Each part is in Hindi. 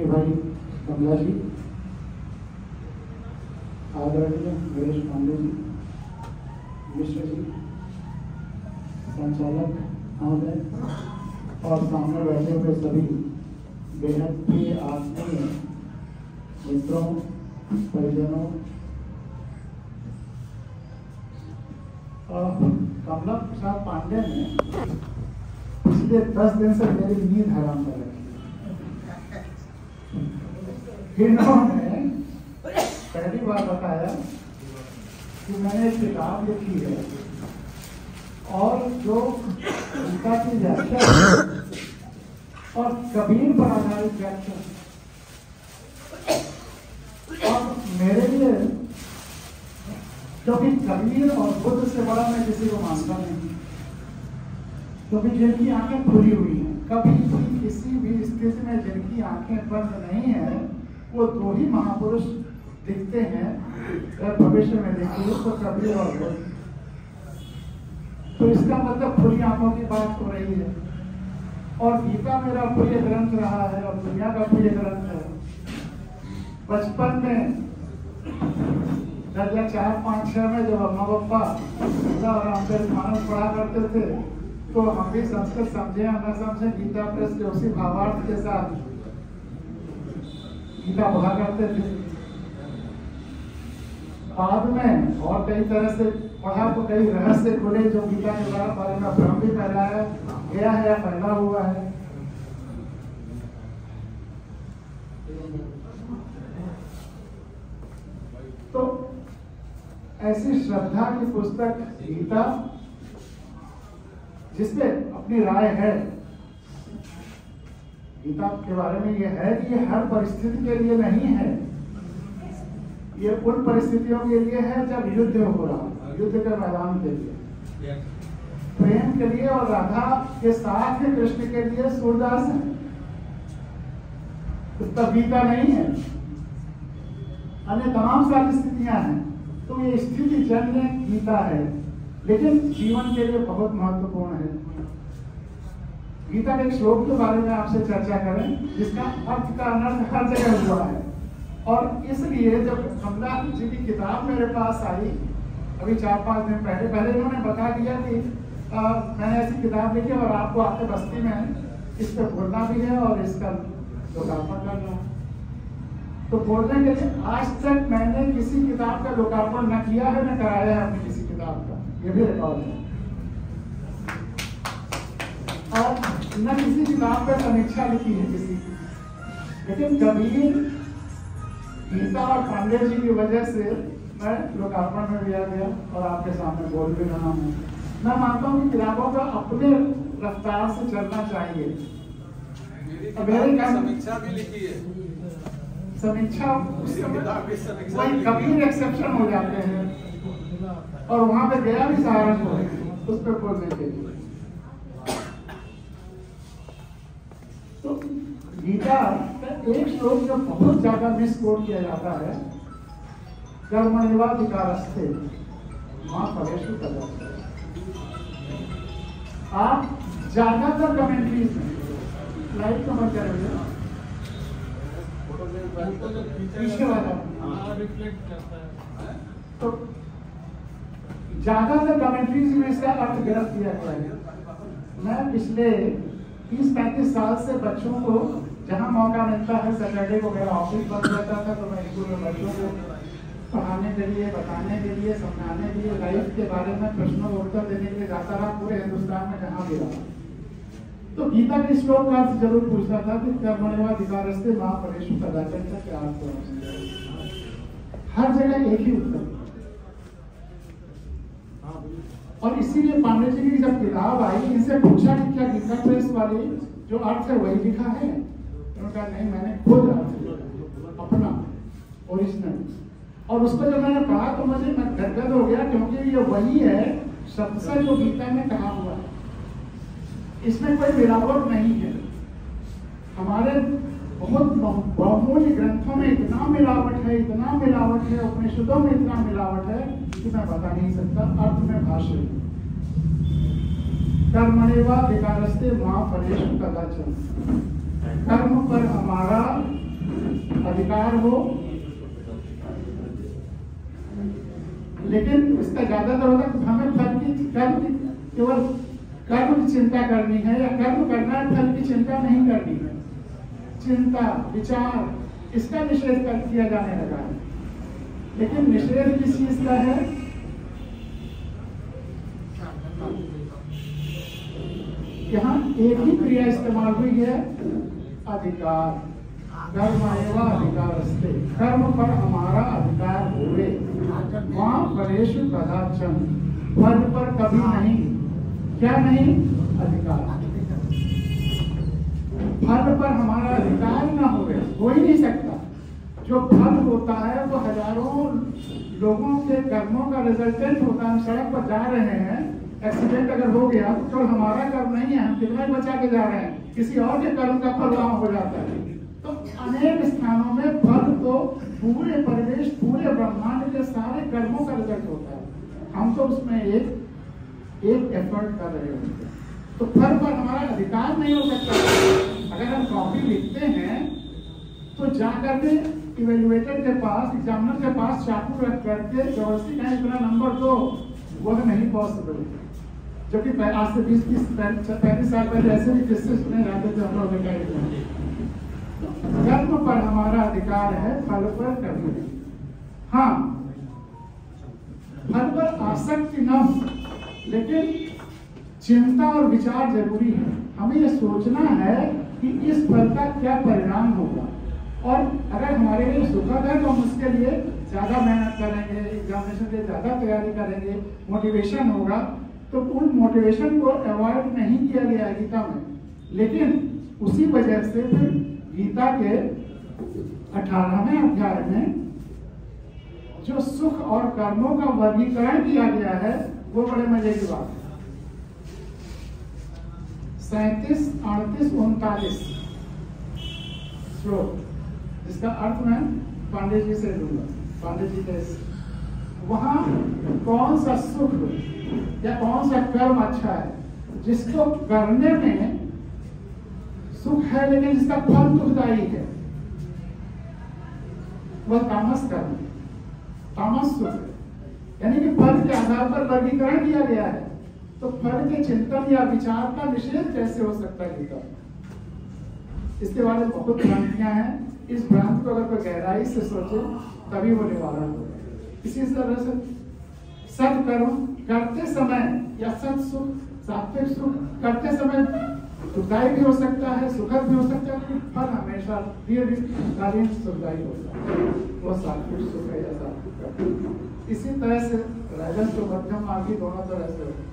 भाई कमला जी, आदरणीय गणेश पांडे जी, मिश्र जी, संचालक महोदय और सामने बैठे हुए सभी बेहद प्रिय आत्मीय मित्रों, परिजनों, कमला प्रसाद पांडे ने पिछले 10 दिन से मेरी नींद हराम कर रखी। इन्होंने पहली बार बताया कि मैंने एक किताब लिखी है और जो उनका की व्याख्या और कबीर पर आधारित व्याख्या, और मेरे लिए, क्योंकि कबीर और बुद्ध से बड़ा मैं किसी को मानता नहीं, क्योंकि जिनकी आंखें खुली हुई हैं, कभी भी किसी भी स्थिति में जिनकी आंखें बंद नहीं है, वो दो ही महापुरुष दिखते हैं। अगर भविष्य में देखिए तो कबीर और बुद्ध। तो इसका मतलब खुली आंखों की बात हो रही है। और गीता मेरा प्रिय ग्रंथ रहा है और दुनिया का प्रिय ग्रंथ है। बचपन में दर्जा 4, 5, 6 में जब अम्मा पापा गीता और रामचरितमानस पढ़ा करते थे, तो हम भी संस्कृत समझे या न समझे, गीता प्रेस के उसी भावार्थ के साथ गीता पढ़ा करते थे। बाद में और कई तरह से पढ़ा तो कई रहस्य खुले जो गीता के बारे में भ्रम भी फैलाया गया है या फैला हुआ है। तो ऐसी श्रद्धा की पुस्तक गीता, जिसपे अपनी राय है, गीता के बारे में यह है कि ये हर परिस्थिति के लिए नहीं है। ये उन परिस्थितियों के लिए है जब युद्ध हो रहा, युद्ध के मैदान के लिए, प्रेम के लिए और राधा के साथ में कृष्ण के लिए सूरदास है। तो गीता नहीं है, अन्य तमाम सारी स्थितियां हैं। तो ये स्थिति जन्य गीता है, लेकिन जीवन के लिए बहुत महत्वपूर्ण है। गीता के एक श्लोक के बारे में आपसे चर्चा करें जिसका अर्थ का अनर्थ हर जगह हुआ है। और इसलिए जब कमला जी की किताब मेरे पास आई अभी 4-5 दिन पहले इन्होंने बता दिया कि मैंने ऐसी किताब लिखी और आपको आपके बस्ती में इस पर बोलना भी है और इसका लोकार्पण करना है। तो बोलने के लिए आज तक मैंने किसी किताब का लोकार्पण न किया है, न कराया है अपनी किसी किताब का, ये भी रिकॉर्ड है। और न किसी किताब पर समीक्षा लिखी है किसी की, लेकिन कबीर, गीता और पांडे जी की वजह से मैं लोकार्पण में भी आ गया और आपके सामने बोल भी रहा हूँ। मैं मानता हूँ कि किताबों का अपने रफ्तार से चलना चाहिए। समीक्षा भी लिखी है, समीक्षा वही कबीर एक्सेप्शन हो जाते हैं और वहां पे गया भी सहारनपुर उस पर बोलने के लिए। तो गीता का एक श्लोक जो बहुत ज्यादा मिसकोट किया जाता है, कर्मण्येवाधिकारस्ते मां फलेषु कदाचन। आप ज्यादातर कमेंट्रीज में लाइट नंबर क्या रहेगा पीछे वाला रिफ्लेक्ट करता है, तो ज्यादातर कमेंट्रीज में इसका अर्थ गलत दिया गया है। मैं पिछले 30-35 साल से बच्चों को जहां मौका मिलता है, सैटरडे को मेरा ऑफिस बंद रहता था, तो मैं स्कूल में बच्चों को पढ़ाने के लिए, बताने के लिए, समझाने के लिए, लाइफ के बारे में प्रश्नों का उत्तर देने के लिए जाता रहा पूरे हिंदुस्तान में जहां भी रहा। तो गीता के श्लोक का अर्थ जरूर पूछता था कि कर्मण्येवाधिकारस्ते मां फलेषु कदाचन का क्या अर्थ है। हर जगह एक ही उत्तर। और इसीलिए पांडे जी की जब किताब आई, इनसे पूछा कि क्या गीता प्रेस वाली जो अर्थ है वही लिखा है? उन्होंने कहा नहीं, मैंने खुद अर्थ अपना ओरिजिनल। और उसको जब मैंने पढ़ा तो मुझे गदगद हो गया, क्योंकि ये वही है शब्द से जो गीता में कहा हुआ है, इसमें कोई मिलावट नहीं है। हमारे बहुत बहुमूल्य ग्रंथों में इतना मिलावट है, इतना मिलावट है, उपनिषदों में इतना मिलावट है कि मैं बता नहीं सकता। अर्थ में भाष्य कर्मणेवा विकारस्ते मां फलेषु कदाचन, कर्म पर हमारा अधिकार हो, लेकिन इसका ज्यादातर होता है हमें फल की केवल कर्म की चिंता करनी है, या कर्म करना है, फल की चिंता नहीं करनी है। चिंता विचार इसका निषेध कर किया जाने लगा है। लेकिन निषेध किस चीज का है? यहाँ एक ही क्रिया इस्तेमाल हुई है, अधिकार। कर्मणेवा अधिकारस्ते, कर्म पर हमारा अधिकार होवे, वहां फलेषु कदाचन, फल पर कभी नहीं। क्या नहीं? अधिकार। फल पर हमारा अधिकार ना हो ही नहीं सकता। जो फल होता है वो हजारों लोगों के कर्मों का रिजल्टेंट होता है। हम सड़क पर जा रहे हैं, एक्सीडेंट अगर हो गया तो केवल हमारा कर्म नहीं है, हम कितना बचा के जा रहे हैं, किसी और के कर्म का फल वहां हो जाता है। तो अनेक स्थानों में फल तो पूरे परिवेश, पूरे ब्रह्मांड के सारे कर्मों का रिजल्ट होता है। हम तो उसमें एक एफर्ट कर रहे होते हैं, तो फल पर हमारा अधिकार नहीं हो सकता। अगर हम कॉपी लिखते हैं तो जाकर के इवेल्युएटर के पास, एग्जामिनर के पास चाकू रख करके जबरदस्ती कहें इतना नंबर दो, वह नहीं पॉसिबल। जो कि आज से 20-35 साल पहले ऐसे भी किस्से सुने जाते थे हम लोग। कर्म पर हमारा अधिकार है, फल पर कभी नहीं। हाँ, फल पर आसक्ति न हो, लेकिन चिंता और विचार जरूरी है। हमें यह सोचना है कि इस फल का क्या परिणाम होगा, और अगर हमारे लिए सुखद है तो हम उसके लिए ज्यादा मेहनत करेंगे, एग्जामिनेशन के लिए ज्यादा तैयारी करेंगे, मोटिवेशन होगा। तो उन मोटिवेशन को अवॉइड नहीं किया गया है गीता में, लेकिन उसी वजह से फिर गीता के 18वें अध्याय में जो सुख और कर्मों का वर्गीकरण किया गया है वो बड़े मजे की बात है। 37, 38, 39 श्लोक, जिसका अर्थ मैं पांडे जी से लूंगा। पांडे जी के वहां कौन सा सुख या कौन सा कर्म अच्छा है, जिसको करने में सुख है लेकिन जिसका फल दुखदायी है, वह तामस कर्म, तामस सुख है। यानी कि फल के आधार पर वर्गीकरण किया गया है। तो फल के चिंतन या विचार का निषेध कैसे हो सकता है गीता? इसके बारे में बहुत भ्रांतियां हैं। इस भ्रांति को अगर कोई गहराई से सोचे तभी वो निवारण होगा। इसी तरह से सत्कर्म करते समय या सत सुख, सात्विक सुख करते समय सुखदायी भी हो सकता है, सुखद भी हो सकता है, लेकिन फल हमेशा दीर्घकालीन सुखदायी होता है। वो सात्विक सुख है या सात्विक कर्म। इसी तरह से राजस तो मध्यम मार्गी दोनों तरह से होता है।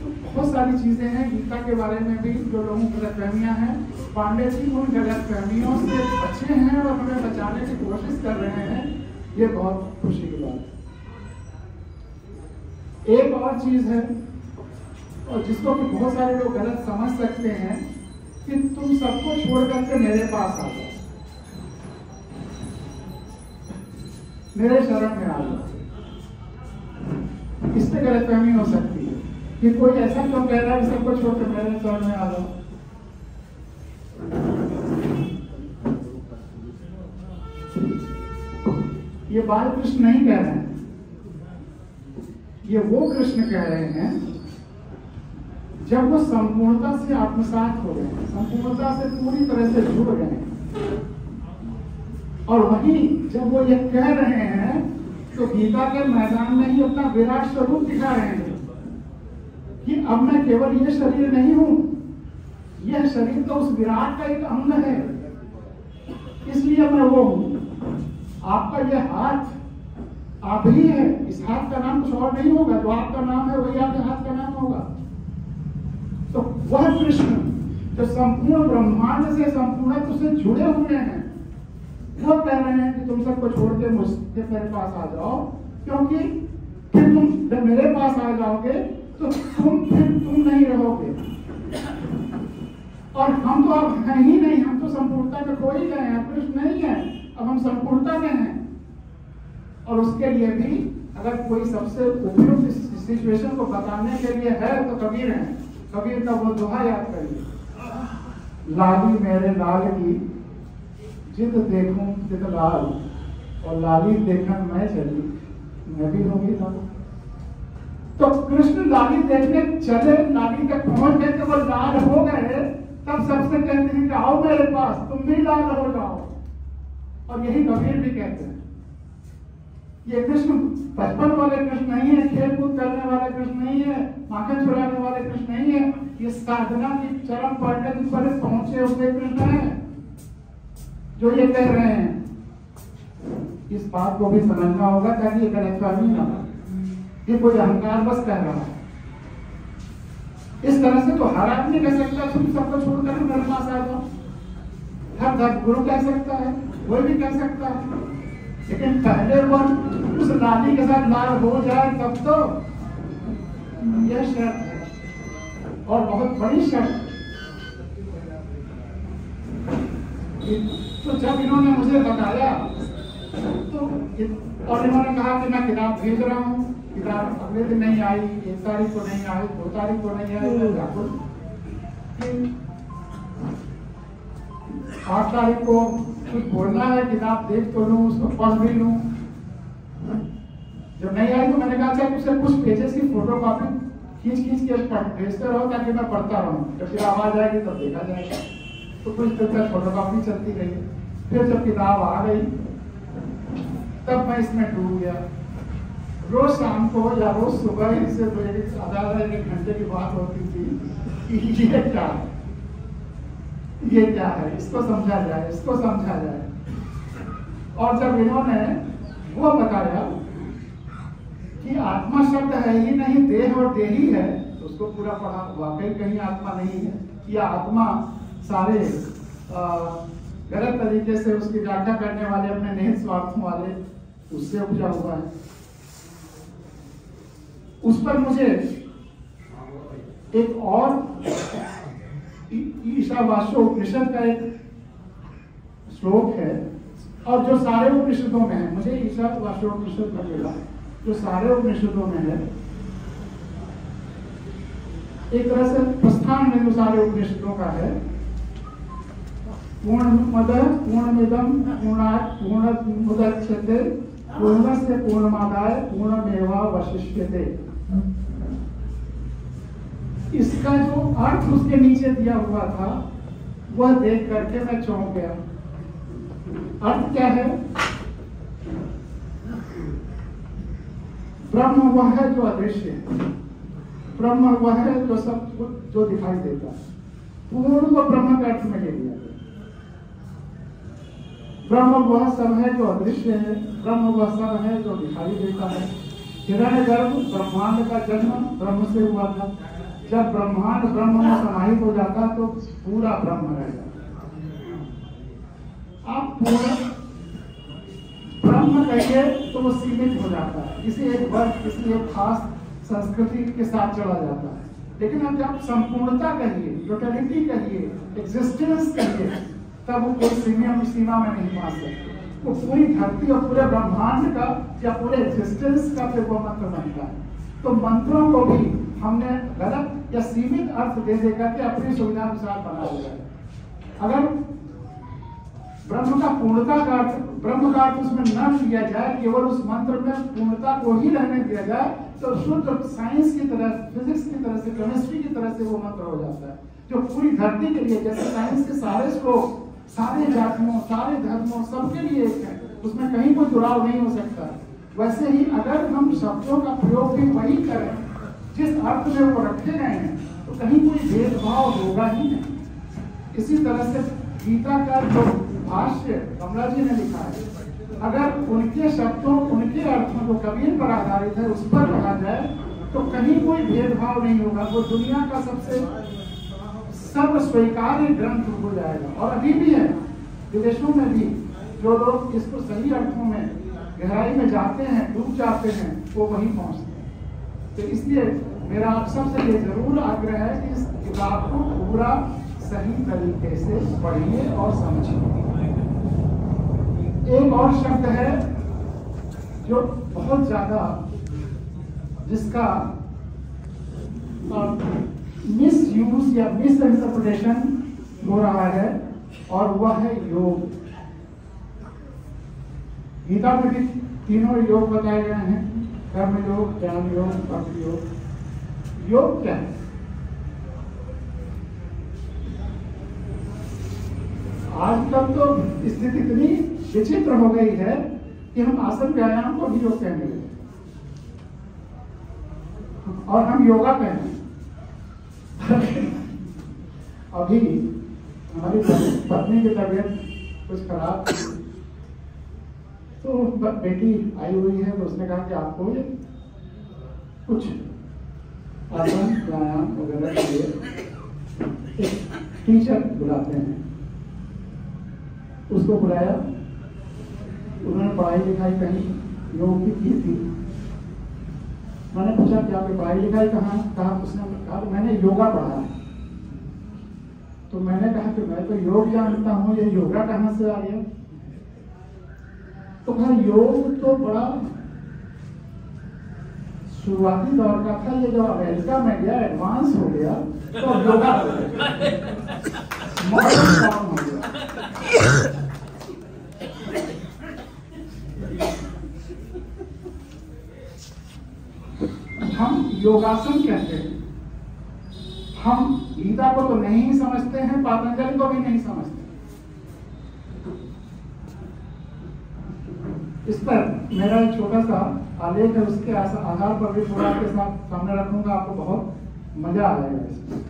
तो बहुत सारी चीजें हैं गीता के बारे में भी जो लोगों की गलतफहमियां हैं। पांडे जी उन गलतफहमियों से बचे हैं और हमें बचाने की कोशिश कर रहे हैं। ये बहुत खुशी की बात है। एक और चीज है, और जिसको कि बहुत सारे लोग गलत समझ सकते हैं, कि तुम सबको छोड़ करके मेरे पास आ जाओ, मेरे शरण में आ जाओ। इससे गलतफहमी हो सकती है कि कोई ऐसा क्यों कह रहा है कि सबको छोड़कर मेरे शरण में आ जाओ। ये बाल कृष्ण नहीं कह रहे हैं, ये वो कृष्ण कह रहे हैं जब वो संपूर्णता से आत्मसात हो गए, संपूर्णता से पूरी तरह से जुड़ गए। और वहीं जब वो ये कह रहे हैं तो गीता के मैदान में ही अपना विराट स्वरूप दिखा रहे हैं कि अब मैं केवल ये शरीर नहीं हूं, यह शरीर तो उस विराट का एक अंग है, इसलिए मैं वो हूं। आपका यह हाथ आप ही है, इस हाथ का नाम कुछ और नहीं होगा, जो आपका नाम है वही आपके हाथ का नाम होगा। तो वह कृष्ण जो संपूर्ण ब्रह्मांड से, संपूर्णत्व से जुड़े हुए हैं, वो कह रहे हैं कि तुम सबको छोड़ के मुझसे मेरे पास आ जाओ, क्योंकि फिर तुम जब मेरे पास आ जाओगे तो तुम नहीं रहोगे, और हम तो अब हैं ही नहीं, हम तो संपूर्णता में खो ही गए हैं, कृष्ण नहीं है, अब हम संपूर्णता में हैं। और उसके लिए भी अगर कोई सबसे उपयुक्त सिचुएशन को बताने के लिए है तो कबीर है। कबीर का वो दोहा याद करिए, लाली मेरे लाल की जिद देखूं जिद लाल, और लाली देखन मैं चली मैं भी होगी लाल। तो कृष्ण लाली देखने चले, लाली तक पहुंच गए तो वो लाल हो गए, तब सबसे कहते हैं कि आओ मेरे पास, तुम भी लाल हो जाओ। और यही कबीर भी कहते हैं। ये कृष्ण बचपन वाले कृष्ण नहीं है, खेल कूद करने वाले कृष्ण नहीं है, माखन चुराने वाले कृष्ण नहीं है, ये साधना की चरम परिणति पर पहुंचे हुए कृष्ण है जो ये कह रहे हैं। इस बात को भी समझना होगा ताकि ये गलतफहमी ना हो, ये कोई अहंकार बस कह रहा है। इस तरह से तो हर आदमी कह सकता है तुम सबको छोड़कर मेरे पास आ जाओ, हर धर्मगुरु कह सकता है, कोई भी कह सकता है, लेकिन पहले वो उस लाली के साथ लाल हो जाए तब तो यह शर्त है, और बहुत बड़ी शर्त। तो जब इन्होंने मुझे बताया तो और इन्होंने कहा कि मैं किताब भेज रहा हूँ, किताब अगले दिन नहीं आई, 1 तारीख को नहीं आई, 2 तारीख को नहीं आई, 8 तारीख को कुछ बोलना है, किताब देख तो लूं, उसको पढ़ भी लूं। जब नहीं आई तो मैंने कहा अच्छा उसे कुछ पेजेस की फोटो कॉपी खींच के भेजते रहो ताकि मैं पढ़ता रहूं, जब फिर आवाज आएगी तब देखा जाएगा। तो कुछ देर तक फोटो कॉपी चलती रही, फिर जब किताब आ गई तब मैं इसमें डूब गया। रोज शाम को या रोज सुबह इससे आधा 1 घंटे की बात होती थी कि ये क्या है, इसको समझा जाए, इसको समझा जाए। और जब इन्होंने वो बताया कि आत्मा शब्द है ही नहीं, देह और देही है, तो उसको पूरा पढ़ा, वाकई कहीं आत्मा नहीं है, या आत्मा सारे गलत तरीके से उसकी व्याख्या करने वाले, अपने निहित स्वार्थों वाले, उससे उपजा हुआ है। उस पर मुझे एक और ईशावास्योपनिषद का एक श्लोक है, और जो सारे उपनिषदों में है, मुझे ईशावास्योपनिषद लगेगा, जो सारे उपनिषदों में है, एक तरह से प्रस्थान में जो सारे उपनिषदों का है। पूर्णमद पूर्णमिदं पूर्णात् पूर्णमुदच्यते पूर्णस्य पूर्णमादाय पूर्णमेवावशिष्यते। इसका जो अर्थ उसके नीचे दिया हुआ था वह देख करके मैं चौंक गया। अर्थ क्या है? ब्रह्म वह है जो अदृश्य है, ब्रह्म वह है जो सब कुछ जो दिखाई देता है। पूर्ण को ब्रह्म के अर्थ में ले लिया गया। ब्रह्म वह सब है जो अदृश्य है, ब्रह्म वह सब है जो दिखाई देता है। हिरण्यगर्भ ब्रह्मांड का जन्म ब्रह्म से हुआ था। जब ब्रह्मांड ब्रह्म में समाहित हो जाता तो पूरा ब्रह्म रह जाता। आप पूर्ण ब्रह्म कहिए तो वो सीमित हो जाता है, किसी एक वर्ग, किसी एक खास संस्कृति के साथ चला जाता है। लेकिन अब जब संपूर्णता कहिए, टोटलिटी कहिए, एग्जिस्टेंस कहिए, तब वो कोई सीमा में नहीं पा सकते। वो पूरी धरती और पूरे ब्रह्मांड का या पूरे एग्जिस्टेंस का फिर वो मंत्र बनता है। तो मंत्रों को भी हमने गलत या सीमित अर्थ दे देकर के अपनी सुविधा अनुसार बना दिया है। अगर ब्रह्म का पूर्णता का अर्थ, ब्रह्म का अर्थ उसमें न लिया जाए, केवल उस मंत्र में पूर्णता को ही रहने दिया जाए, तो शुद्ध साइंस की तरह, फिजिक्स की तरह से, केमिस्ट्री की तरह से वो मंत्र हो जाता है, जो पूरी धरती के लिए, जैसे साइंस के सारे श्लोक सारे जातियों, सारे धर्मों, सबके लिए एक है, उसमें कहीं कोई जुड़ाव नहीं हो सकता। वैसे ही अगर हम शब्दों का प्रयोग भी वही करें जिस अर्थ में वो रखे गए हैं, तो कहीं कोई भेदभाव होगा ही नहीं। इसी तरह से गीता का जो भाष्य कमला जी ने लिखा है, अगर उनके शब्दों, उनके अर्थों जो कबीर पर आधारित है, उस पर कहा जाए तो कहीं कोई भेदभाव नहीं होगा। वो दुनिया का सबसे सर्व स्वीकार्य ग्रंथ हो जाएगा। और अभी भी है, विदेशों में भी जो लोग इसको सही अर्थों में गहराई में जाते हैं, डूब जाते हैं, वो वहीं पहुंचते हैं। तो इसलिए मेरा आप सबसे ये जरूर आग्रह है कि इस किताब को पूरा सही तरीके से पढ़िए और समझिए। एक और शब्द है जो बहुत ज्यादा जिसका मिस यूज या मिस इंटरप्रिटेशन हो रहा है, और वह है योग। गीता में भी तीनों योग बताए गए हैं, कर्म योग, ज्ञान योग, भक्ति योग। योग क्या है? आज तक तो स्थिति इतनी विचित्र हो गई है कि हम आसन व्यायाम को भी योग कहने लगे और हम योगा कहने। अभी हमारी पत्नी की तबीयत कुछ खराब थी, तो बेटी आई हुई है, तो उसने कहा कि आपको ये कुछ आसन व्यायाम वगैरह के लिए एक टीचर बुलाते हैं। उसको बुलाया, उन्होंने पढ़ाई लिखाई कहीं योग की थी। मैंने पूछा कि आपने पढ़ाई लिखाई कहा? उसने कहा मैंने योगा पढ़ा है। तो मैंने कहा कि मैं तो योग जानता हूँ, ये योगा कहाँ से आ गया? तो कहा योग तो बड़ा शुरुआती दौर का था, ये जो अमेरिका में गया एडवांस हो गया तो योगा मॉडर्न फॉर्म हो गया। हम योगासन कहते हैं। हम गीता को तो नहीं समझते हैं, पातंजलि को भी नहीं समझते। इस पर मेरा एक छोटा सा आलेख है, उसके आधार पर भी थोड़ा आपके साथ सामने रखूंगा, आपको बहुत मजा आएगा इसमें।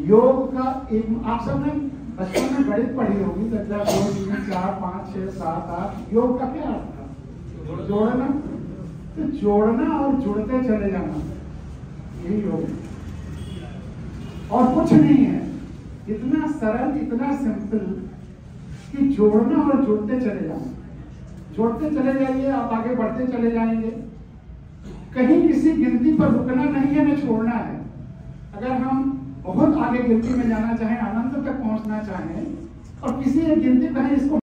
योग का एक, आप सबने बचपन में गणित पढ़ी होगी, 2 3 4 5 6 7 8। योग का क्या अर्थ था? जोड़ना। तो जोड़ना और जुड़ते चले जाना, यही योग है और कुछ नहीं है। इतना सरल, इतना सिंपल कि जोड़ना और जुड़ते चले जाना। जोड़ते चले जाइए, आप आगे बढ़ते चले जाएंगे। कहीं किसी गिनती पर रुकना नहीं है, न छोड़ना है। अगर हम बहुत आगे गिनती में जाना चाहें, अनंत तक पहुंचना चाहें और किसी एक गिनती कहें इसको